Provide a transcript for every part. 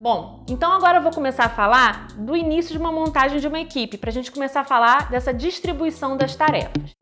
Bom, então agora eu vou começar a falar do início de uma montagem de uma equipe, para a gente começar a falar dessa distribuição das tarefas.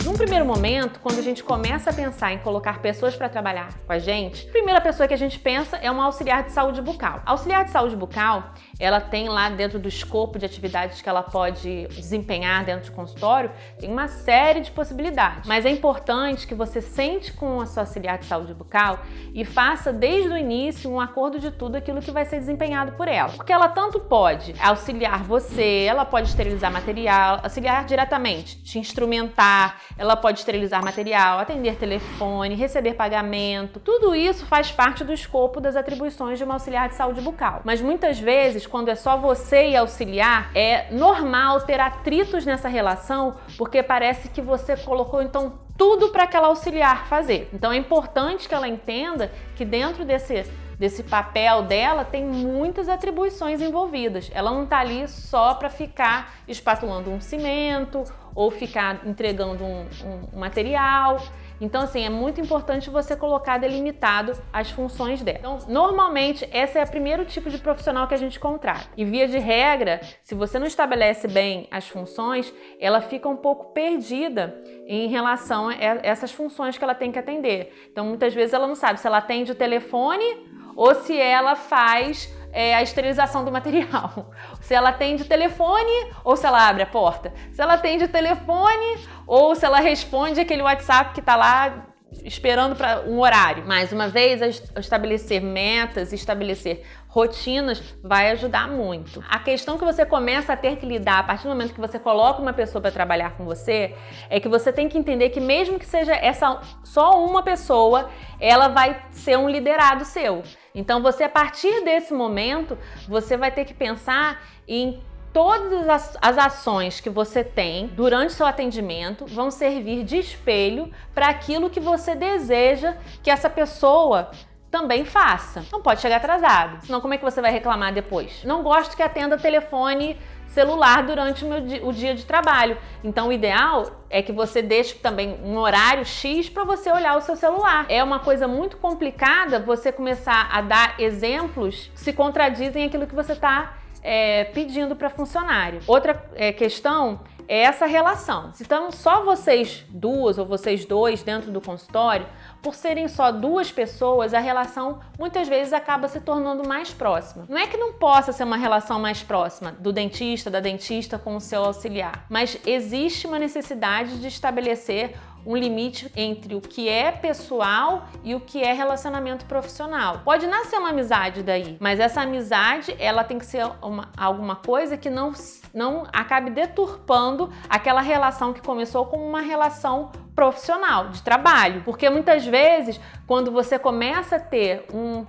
Num primeiro momento, quando a gente começa a pensar em colocar pessoas para trabalhar com a gente, a primeira pessoa que a gente pensa é uma auxiliar de saúde bucal. A auxiliar de saúde bucal, ela tem lá dentro do escopo de atividades que ela pode desempenhar dentro do consultório, tem uma série de possibilidades. Mas é importante que você sente com a sua auxiliar de saúde bucal e faça desde o início um acordo de tudo aquilo que vai ser desempenhado por ela. Porque ela tanto pode auxiliar você, ela pode esterilizar material, auxiliar diretamente, te instrumentar, ela pode esterilizar material, atender telefone, receber pagamento. Tudo isso faz parte do escopo das atribuições de uma auxiliar de saúde bucal. Mas muitas vezes, quando é só você e auxiliar, é normal ter atritos nessa relação, porque parece que você colocou então tudo para aquela auxiliar fazer. Então é importante que ela entenda que dentro desse papel dela tem muitas atribuições envolvidas. Ela não está ali só para ficar espatulando um cimento ou ficar entregando um material. Então, assim, é muito importante você colocar delimitado as funções dela. Então, normalmente, esse é o primeiro tipo de profissional que a gente contrata. E, via de regra, se você não estabelece bem as funções, ela fica um pouco perdida em relação a essas funções que ela tem que atender. Então, muitas vezes, ela não sabe se ela atende o telefone ou se ela faz a esterilização do material. Se ela atende o telefone ou se ela abre a porta. Se ela atende o telefone ou se ela responde aquele WhatsApp que está lá esperando para um horário. Mais uma vez, estabelecer metas, estabelecer rotinas vai ajudar muito. A questão que você começa a ter que lidar a partir do momento que você coloca uma pessoa para trabalhar com você é que você tem que entender que mesmo que seja só uma pessoa, ela vai ser um liderado seu. Então você, a partir desse momento, você vai ter que pensar em todas as ações que você tem durante seu atendimento vão servir de espelho para aquilo que você deseja que essa pessoa também faça. Não pode chegar atrasado, senão como é que você vai reclamar depois? Não gosto que atenda telefone celular durante o dia de trabalho. Então o ideal é que você deixe também um horário X para você olhar o seu celular. É uma coisa muito complicada você começar a dar exemplos que se contradizem aquilo que você está pedindo para funcionário. Outra questão é essa relação. Se estão só vocês duas ou vocês dois dentro do consultório, por serem só duas pessoas, a relação muitas vezes acaba se tornando mais próxima. Não é que não possa ser uma relação mais próxima do dentista, da dentista com o seu auxiliar, mas existe uma necessidade de estabelecer um limite entre o que é pessoal e o que é relacionamento profissional. Pode nascer uma amizade daí, mas essa amizade ela tem que ser alguma coisa que não acabe deturpando aquela relação que começou como uma relação profissional, de trabalho. Porque muitas vezes, quando você começa a ter um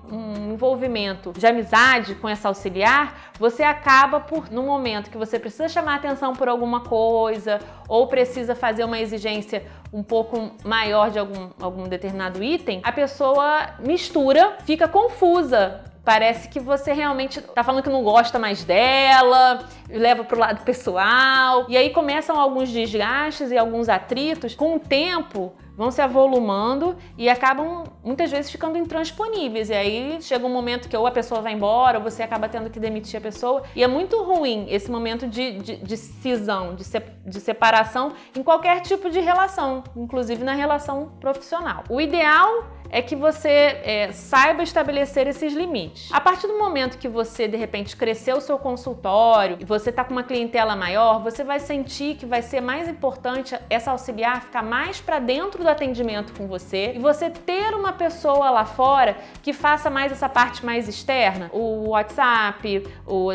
envolvimento de amizade com essa auxiliar, você acaba no momento que você precisa chamar atenção por alguma coisa ou precisa fazer uma exigência um pouco maior de algum determinado item, a pessoa mistura, fica confusa. Parece que você realmente tá falando que não gosta mais dela, leva pro lado pessoal. E aí começam alguns desgastes e alguns atritos. Com o tempo, vão se avolumando e acabam muitas vezes ficando intransponíveis. E aí chega um momento que ou a pessoa vai embora ou você acaba tendo que demitir a pessoa. E é muito ruim esse momento de cisão, de separação em qualquer tipo de relação, inclusive na relação profissional. O ideal é que você saiba estabelecer esses limites. A partir do momento que você, de repente, cresceu o seu consultório e você está com uma clientela maior, você vai sentir que vai ser mais importante essa auxiliar ficar mais para dentro do atendimento com você e você ter uma pessoa lá fora que faça mais essa parte mais externa, o WhatsApp,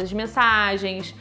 as mensagens,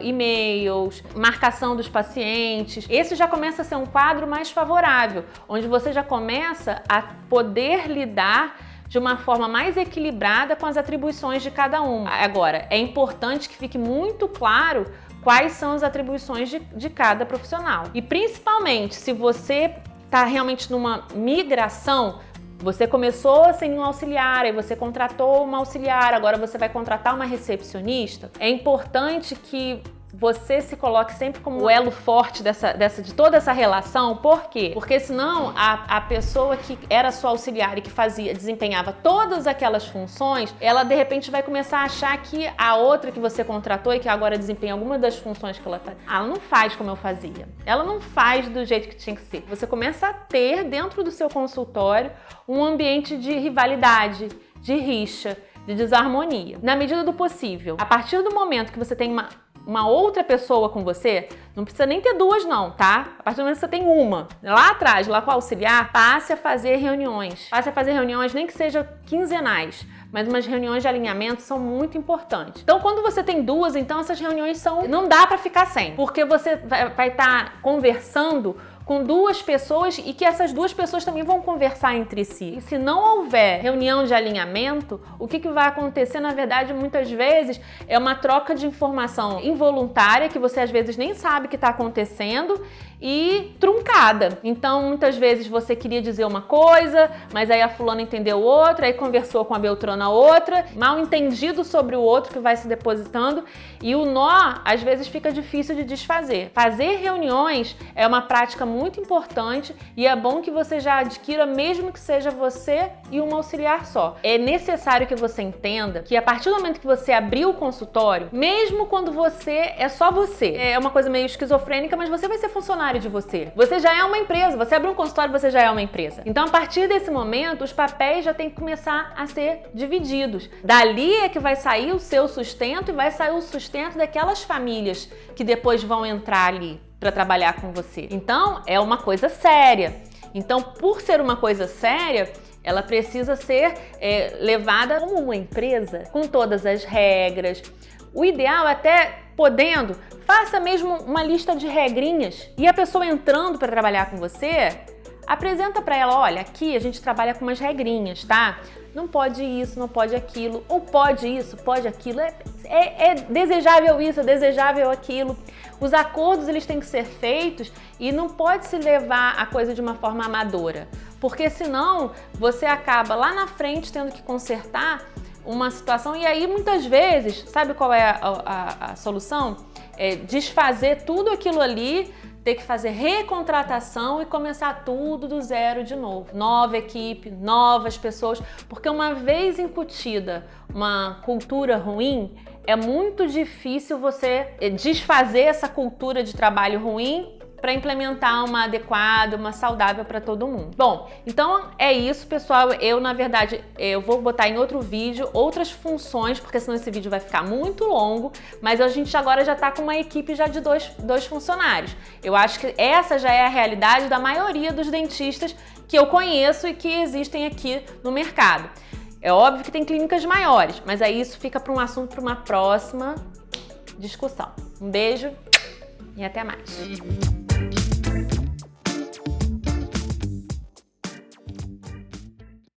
e-mails, marcação dos pacientes. Esse já começa a ser um quadro mais favorável, onde você já começa a poder lidar de uma forma mais equilibrada com as atribuições de cada um. Agora, é importante que fique muito claro quais são as atribuições de cada profissional. E principalmente, se você está realmente numa migração, você começou sem um auxiliar, aí você contratou uma auxiliar, agora você vai contratar uma recepcionista, é importante que você se coloque sempre como o elo forte de toda essa relação. Por quê? Porque senão a pessoa que era sua auxiliar e que desempenhava todas aquelas funções, ela de repente vai começar a achar que a outra que você contratou e que agora desempenha alguma das funções que ela faz, ela não faz como eu fazia. Ela não faz do jeito que tinha que ser. Você começa a ter dentro do seu consultório um ambiente de rivalidade, de rixa, de desarmonia. Na medida do possível, a partir do momento que você tem uma outra pessoa com você, não precisa nem ter duas não, tá? A partir do momento que você tem uma, lá atrás, lá com o auxiliar, passe a fazer reuniões. Passe a fazer reuniões, nem que seja quinzenais, mas umas reuniões de alinhamento são muito importantes. Então, quando você tem duas, então essas reuniões não dá pra ficar sem, porque você vai estar conversando com duas pessoas e que essas duas pessoas também vão conversar entre si. E se não houver reunião de alinhamento, o que vai acontecer, na verdade, muitas vezes, é uma troca de informação involuntária que você às vezes nem sabe que está acontecendo e truncada. Então, muitas vezes você queria dizer uma coisa, mas aí a fulana entendeu outra, aí conversou com a beltrana outra, mal entendido sobre o outro que vai se depositando e o nó, às vezes, fica difícil de desfazer. Fazer reuniões é uma prática muito importante e é bom que você já adquira, mesmo que seja você e um auxiliar só. É necessário que você entenda que a partir do momento que você abrir o consultório, mesmo quando você é só você, é uma coisa meio esquizofrênica, mas você vai ser funcionário de você. Você já é uma empresa, você abriu um consultório, você já é uma empresa. Então, a partir desse momento, os papéis já têm que começar a ser divididos. Dali é que vai sair o seu sustento e vai sair o sustento daquelas famílias que depois vão entrar ali para trabalhar com você. Então, é uma coisa séria. Então, por ser uma coisa séria, ela precisa ser levada como uma empresa, com todas as regras. O ideal, até podendo, faça mesmo uma lista de regrinhas e a pessoa entrando para trabalhar com você, apresenta para ela, olha, aqui a gente trabalha com umas regrinhas, tá? Não pode isso, não pode aquilo, ou pode isso, pode aquilo, é desejável isso, é desejável aquilo. Os acordos, eles têm que ser feitos e não pode se levar a coisa de uma forma amadora, porque senão você acaba lá na frente tendo que consertar uma situação e aí muitas vezes, sabe qual é a solução? É desfazer tudo aquilo ali, ter que fazer recontratação e começar tudo do zero de novo. Nova equipe, novas pessoas, porque uma vez incutida uma cultura ruim, é muito difícil você desfazer essa cultura de trabalho ruim para implementar uma adequada, uma saudável para todo mundo. Bom, então é isso, pessoal. Eu, na verdade, eu vou botar em outro vídeo outras funções, porque senão esse vídeo vai ficar muito longo, mas a gente agora já está com uma equipe já de dois funcionários. Eu acho que essa já é a realidade da maioria dos dentistas que eu conheço e que existem aqui no mercado. É óbvio que tem clínicas maiores, mas aí isso fica para um assunto para uma próxima discussão. Um beijo e até mais.